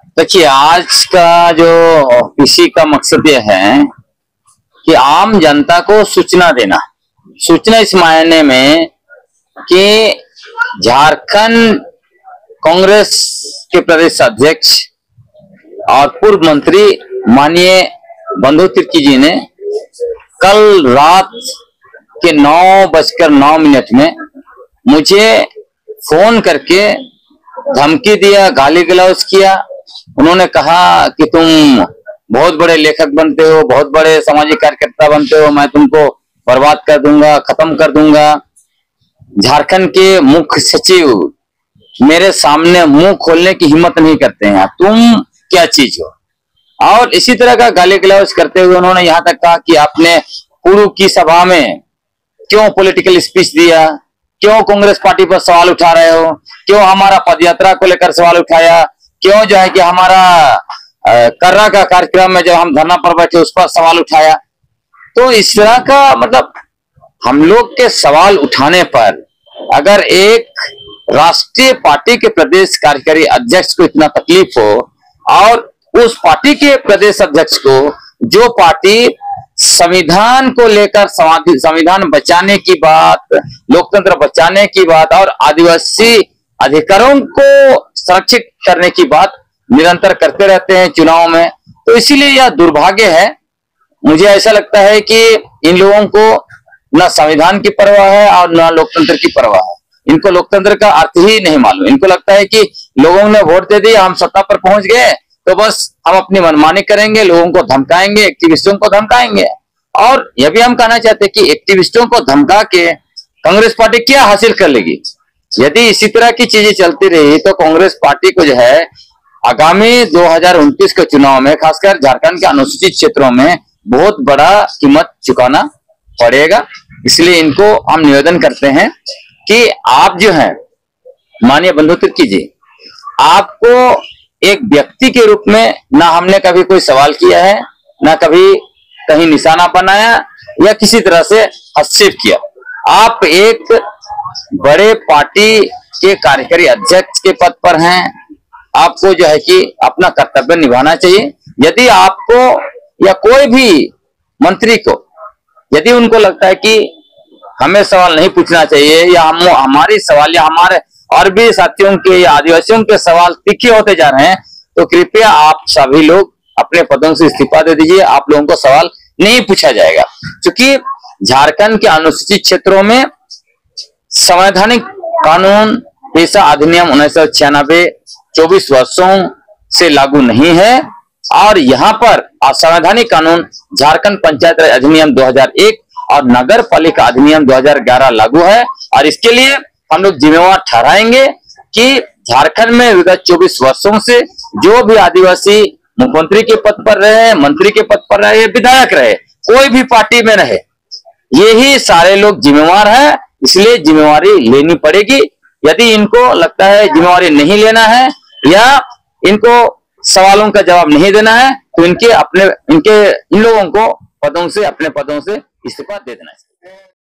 देखिए, आज का जो किसी का मकसद यह है कि आम जनता को सूचना देना। सूचना इस मायने में कि झारखंड कांग्रेस के प्रदेश अध्यक्ष और पूर्व मंत्री माननीय बंधु तिर्की जी ने कल रात के 9:09 में मुझे फोन करके धमकी दिया, गाली गलौज किया। उन्होंने कहा कि तुम बहुत बड़े लेखक बनते हो, बहुत बड़े सामाजिक कार्यकर्ता बनते हो, मैं तुमको बर्बाद कर दूंगा, खत्म कर दूंगा। झारखंड के मुख्य सचिव मेरे सामने मुंह खोलने की हिम्मत नहीं करते हैं, तुम क्या चीज हो। और इसी तरह का गाली गलौज करते हुए उन्होंने यहां तक कहा कि आपने कुरु की सभा में क्यों पॉलिटिकल स्पीच दिया, क्यों कांग्रेस पार्टी पर सवाल उठा रहे हो, क्यों हमारा पदयात्रा को लेकर सवाल उठाया, क्यों जो है कि हमारा कर्रा का कार्यक्रम में जब हम धरना पर बैठे उस पर सवाल उठाया। तो इस तरह का मतलब हम लोग के सवाल उठाने पर अगर एक राष्ट्रीय पार्टी के प्रदेश कार्यकारी अध्यक्ष को इतना तकलीफ हो और उस पार्टी के प्रदेश अध्यक्ष को, जो पार्टी संविधान को लेकर संविधान बचाने की बात, लोकतंत्र बचाने की बात और आदिवासी अधिकारों को संरक्षित करने की बात निरंतर करते रहते हैं चुनाव में, तो इसीलिए यह दुर्भाग्य है। मुझे ऐसा लगता है कि इन लोगों को न संविधान की परवाह है और न लोकतंत्र की परवाह है। इनको लोकतंत्र का अर्थ ही नहीं मालूम। इनको लगता है कि लोगों ने वोट दे दिया, हम सत्ता पर पहुंच गए तो बस हम अपनी मनमानी करेंगे, लोगों को धमकाएंगे, एक्टिविस्टों को धमकाएंगे। और यह भी हम कहना चाहते हैं कि एक्टिविस्टों को धमका के कांग्रेस पार्टी क्या हासिल कर लेगी। यदि इसी तरह की चीजें चलती रही तो कांग्रेस पार्टी को जो है आगामी 2029 के चुनाव में खासकर झारखंड के अनुसूचित क्षेत्रों में बहुत बड़ा कीमत चुकाना पड़ेगा। इसलिए इनको हम निवेदन करते हैं कि आप जो है माननीय बंधु तिर्की जी, आपको एक व्यक्ति के रूप में ना हमने कभी कोई सवाल किया है, ना कभी कहीं निशाना बनाया या किसी तरह से हस्तक्षेप किया। आप एक बड़े पार्टी के कार्यकारी अध्यक्ष के पद पर हैं, आपको जो है कि अपना कर्तव्य निभाना चाहिए। यदि आपको या कोई भी मंत्री को यदि उनको लगता है कि हमें सवाल नहीं पूछना चाहिए या हमारी सवाल या हमारे और भी साथियों के या आदिवासियों के सवाल तीखे होते जा रहे हैं, तो कृपया आप सभी लोग अपने पदों से इस्तीफा दे दीजिए। आप लोगों को सवाल नहीं पूछा जाएगा, क्योंकि झारखंड के अनुसूचित क्षेत्रों में संवैधानिक कानून पेशा अधिनियम 1996 24 वर्षों से लागू नहीं है और यहाँ पर असंवैधानिक कानून झारखंड पंचायत राज अधिनियम 2001 और नगर पालिका अधिनियम 2011 लागू है। और इसके लिए हम लोग जिम्मेवार ठहराएंगे कि झारखंड में विगत 24 वर्षों से जो भी आदिवासी मुख्यमंत्री के पद पर रहे, मंत्री के पद पर रहे, विधायक रहे, कोई भी पार्टी में रहे, यही सारे लोग जिम्मेवार हैं। इसलिए जिम्मेवारी लेनी पड़ेगी। यदि इनको लगता है जिम्मेवारी नहीं लेना है या इनको सवालों का जवाब नहीं देना है तो इन लोगों को अपने पदों से इस्तीफा दे देना चाहिए।